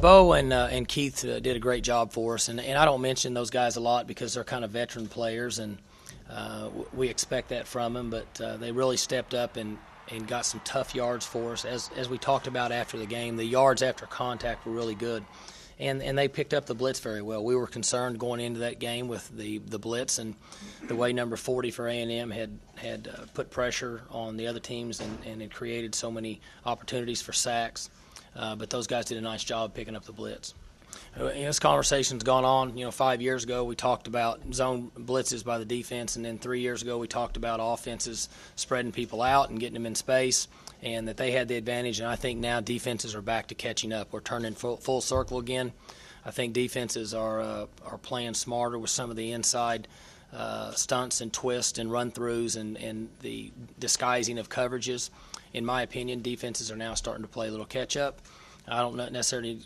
Bo and Keith did a great job for us, and I don't mention those guys a lot because they're kind of veteran players, and we expect that from them, but they really stepped up and got some tough yards for us. As we talked about after the game, the yards after contact were really good, and they picked up the blitz very well. We were concerned going into that game with the blitz and the way number 40 for A&M had put pressure on the other teams and it created so many opportunities for sacks. But those guys did a nice job picking up the blitz. This conversation's gone on. 5 years ago we talked about zone blitzes by the defense, and then 3 years ago we talked about offenses spreading people out and getting them in space, and that they had the advantage. And I think now defenses are back to catching up. We're turning full circle again. I think defenses are playing smarter with some of the inside stunts and twists and run-throughs and the disguising of coverages. In my opinion, defenses are now starting to play a little catch-up. I don't necessarily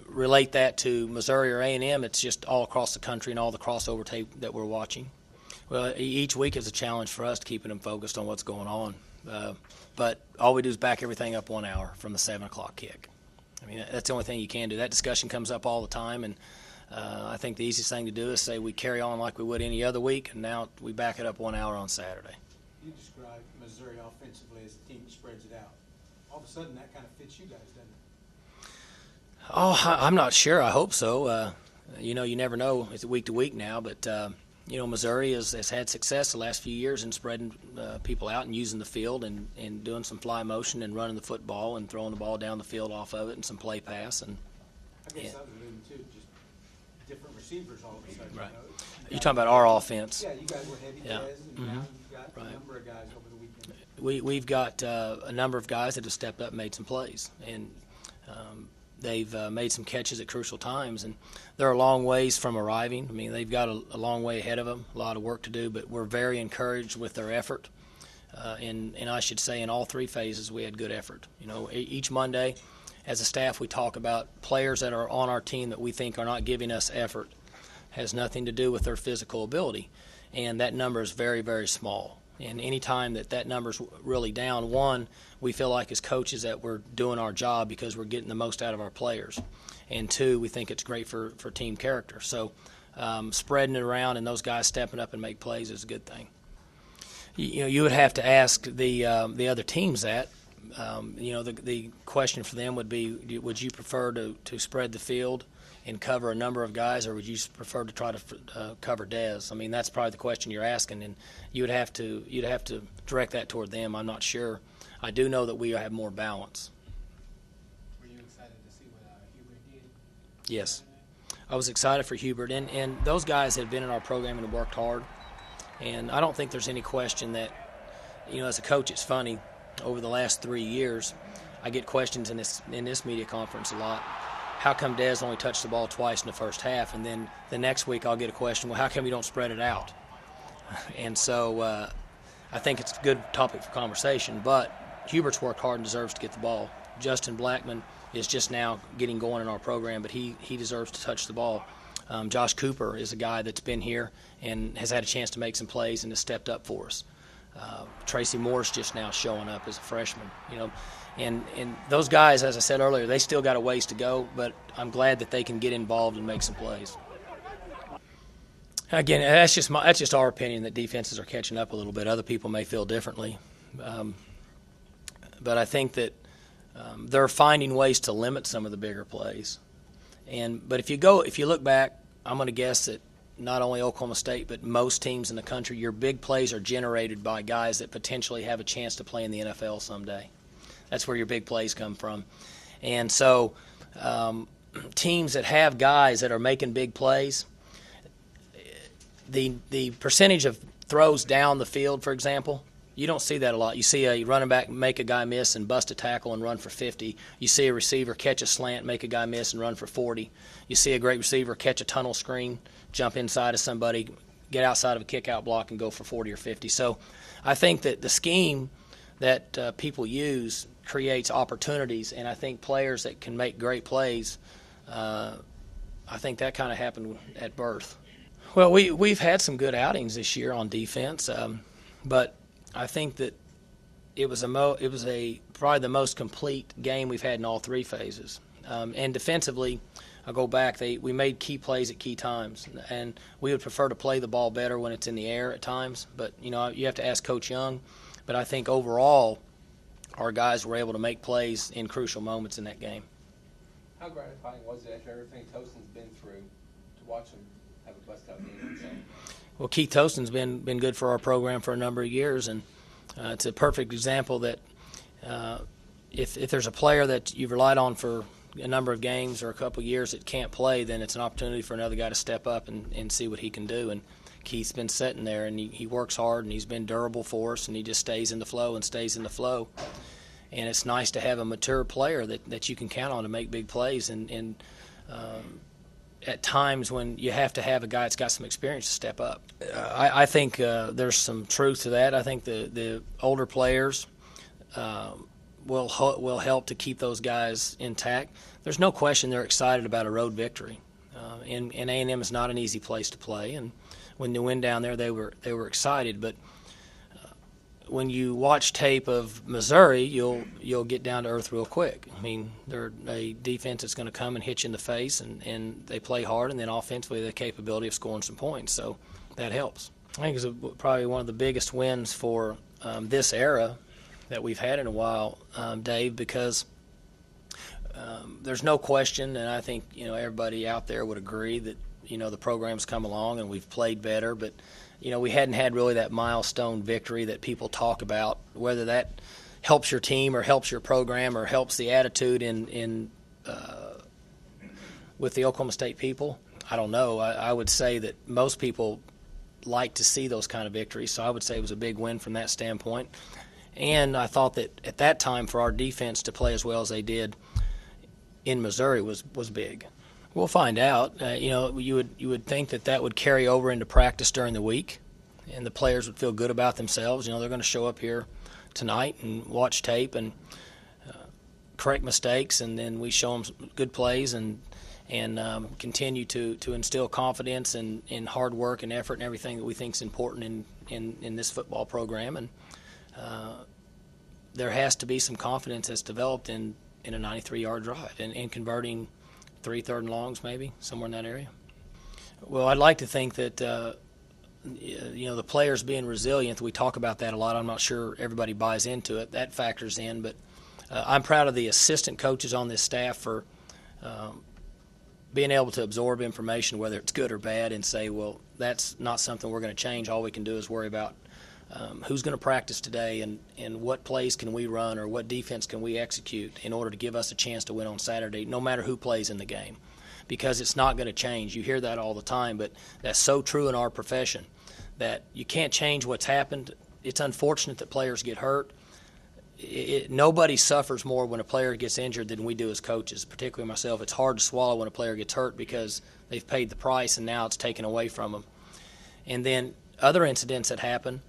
relate that to Missouri or A&M. It's just all across the country and all the crossover tape that we're watching. Well, each week is a challenge for us to keeping them focused on what's going on. But all we do is back everything up 1 hour from the 7 o'clock kick. I mean, that's the only thing you can do. That discussion comes up all the time, and I think the easiest thing to do is say we carry on like we would any other week, and now we back it up 1 hour on Saturday. You describe Missouri offensively as a team that spreads it out. All of a sudden, that kind of fits you guys, doesn't it? Oh, I'm not sure. I hope so. You never know. It's week to week now, but Missouri has had success the last few years in spreading people out and using the field and doing some fly motion and running the football and throwing the ball down the field off of it and some play pass. And I guess I was alluding to just different receivers all of a sudden. Right. You're talking about our offense. Yeah, you guys were heavy Jazz, and now you've got a number of guys over the weekend. We've got a number of guys that have stepped up and made some plays, and they've made some catches at crucial times, and they're a long ways from arriving. I mean, they've got a long way ahead of them, a lot of work to do, but we're very encouraged with their effort. And I should say in all three phases we had good effort. Each Monday as a staff we talk about players that are on our team that we think are not giving us effort. Has nothing to do with their physical ability, and that number is very, very small. And any time that number's really down, one, we feel like as coaches that we're doing our job because we're getting the most out of our players, and two, we think it's great for team character. So spreading it around and those guys stepping up and make plays is a good thing. You would have to ask the other teams that. The question for them would be, would you prefer to spread the field and cover a number of guys, or would you prefer to try to cover Dez? I mean, that's probably the question you're asking, and you'd have to direct that toward them. I'm not sure. I do know that we have more balance. Were you excited to see what Hubert did? Yes, I was excited for Hubert, and those guys have been in our program and have worked hard, and I don't think there's any question that, as a coach, it's funny. Over the last 3 years, I get questions in this media conference a lot. How come Dez only touched the ball twice in the first half? And then the next week I'll get a question, well, how come you don't spread it out? And so I think it's a good topic for conversation. But Hubert's worked hard and deserves to get the ball. Justin Blackman is just now getting going in our program, but he deserves to touch the ball. Josh Cooper is a guy that's been here and has had a chance to make some plays and has stepped up for us. Tracy Moore's just now showing up as a freshman, and those guys, as I said earlier, they still got a ways to go, but I'm glad that they can get involved and make some plays. Again, that's just our opinion that defenses are catching up a little bit. Other people may feel differently, but I think that they're finding ways to limit some of the bigger plays. But if you look back, I'm going to guess that not only Oklahoma State, but most teams in the country, your big plays are generated by guys that potentially have a chance to play in the NFL someday. That's where your big plays come from. And so teams that have guys that are making big plays, the percentage of throws down the field, for example, you don't see that a lot. You see a running back make a guy miss and bust a tackle and run for 50. You see a receiver catch a slant, make a guy miss and run for 40. You see a great receiver catch a tunnel screen, jump inside of somebody, get outside of a kick-out block and go for 40 or 50. So I think that the scheme that people use creates opportunities, and I think players that can make great plays, I think that kind of happened at birth. Well, we've had some good outings this year on defense, but I think that it was probably the most complete game we've had in all three phases. And defensively, I'll go back. We made key plays at key times, and we would prefer to play the ball better when it's in the air at times. But you have to ask Coach Young. But I think overall, our guys were able to make plays in crucial moments in that game. How gratifying was it after everything Toaston's been through to watch him have a bust-out game himself? Well, Keith Toaston's been good for our program for a number of years, and it's a perfect example that if there's a player that you've relied on for a number of games or a couple of years that can't play, then it's an opportunity for another guy to step up and see what he can do. And Keith's been sitting there, and he works hard, and he's been durable for us, and he just stays in the flow and stays in the flow. And it's nice to have a mature player that you can count on to make big plays. And at times when you have to have a guy that's got some experience to step up. I think there's some truth to that. I think the older players will help to keep those guys intact. There's no question they're excited about a road victory. And A&M is not an easy place to play. And when they went down there, they were excited. But when you watch tape of Missouri, you'll get down to earth real quick. I mean, they're a defense that's going to come and hit you in the face, and they play hard, and then offensively they have the capability of scoring some points. So that helps. I think it's probably one of the biggest wins for this era that we've had in a while, Dave, because there's no question, and I think everybody out there would agree that the program's come along and we've played better, but we hadn't had really that milestone victory that people talk about. Whether that helps your team or helps your program or helps the attitude in with the Oklahoma State people, I don't know. I would say that most people like to see those kind of victories, so I would say it was a big win from that standpoint. And I thought that at that time for our defense to play as well as they did in Missouri was big. We'll find out. You would think that would carry over into practice during the week, and the players would feel good about themselves. They're going to show up here tonight and watch tape and correct mistakes, and then we show them some good plays and continue to instill confidence and hard work and effort and everything that we think is important in this football program. And there has to be some confidence that's developed in a 93-yard drive and converting 3 third and longs, maybe somewhere in that area. Well, I'd like to think that the players being resilient. We talk about that a lot. I'm not sure everybody buys into it. That factors in, but I'm proud of the assistant coaches on this staff for being able to absorb information, whether it's good or bad, and say, well, that's not something we're going to change. All we can do is worry about who's going to practice today and what plays can we run or what defense can we execute in order to give us a chance to win on Saturday, no matter who plays in the game, because it's not going to change. You hear that all the time, but that's so true in our profession that you can't change what's happened. It's unfortunate that players get hurt. Nobody suffers more when a player gets injured than we do as coaches, particularly myself. It's hard to swallow when a player gets hurt because they've paid the price and now it's taken away from them. And then other incidents that happen,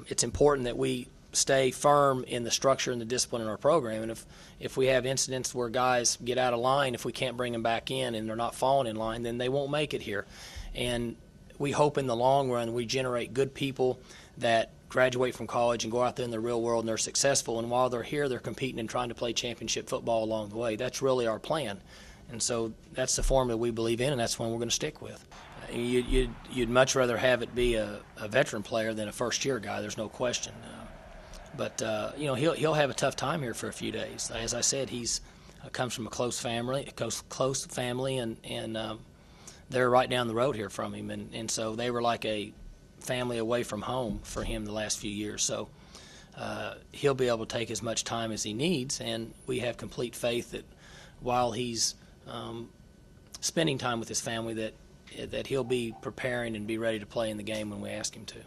it's important that we stay firm in the structure and the discipline in our program. And if we have incidents where guys get out of line, if we can't bring them back in and they're not falling in line, then they won't make it here. And we hope in the long run we generate good people that graduate from college and go out there in the real world and they're successful. And while they're here, they're competing and trying to play championship football along the way. That's really our plan. And so that's the formula we believe in, and that's one we're going to stick with. You'd much rather have it be a veteran player than a first-year guy. There's no question. But he'll have a tough time here for a few days. As I said, he's comes from a close family, and they're right down the road here from him, and so they were like a family away from home for him the last few years. So he'll be able to take as much time as he needs, and we have complete faith that while he's spending time with his family, that he'll be preparing and be ready to play in the game when we ask him to.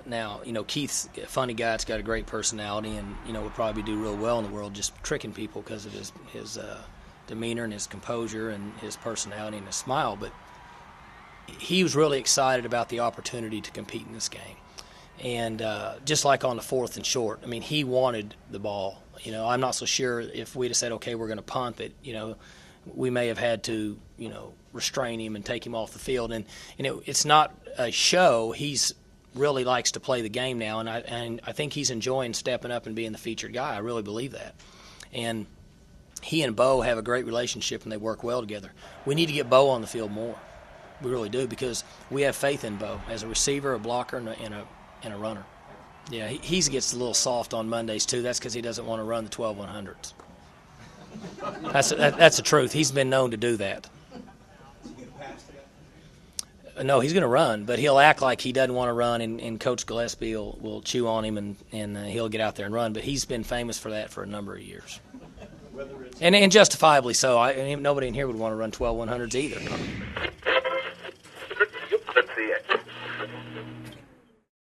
Now, Keith's a funny guy. It's got a great personality, and would probably do real well in the world just tricking people because of his demeanor and his composure and his personality and his smile. But he was really excited about the opportunity to compete in this game. And just like on the 4th and short, I mean, he wanted the ball. I'm not so sure if we'd have said, okay, we're going to punt, that, we may have had to, restrain him and take him off the field. And it's not a show. He's really likes to play the game now, and I think he's enjoying stepping up and being the featured guy. I really believe that. And he and Bo have a great relationship and they work well together. We need to get Bo on the field more. We really do, because we have faith in Bo as a receiver, a blocker, and a runner. Yeah, he gets a little soft on Mondays too. That's because he doesn't want to run the 12-100s. That's the truth. He's been known to do that. No, he's going to run, but he'll act like he doesn't want to run, and Coach Gillespie will chew on him, and he'll get out there and run. But he's been famous for that for a number of years. And justifiably so. Nobody in here would want to run 12-100s either.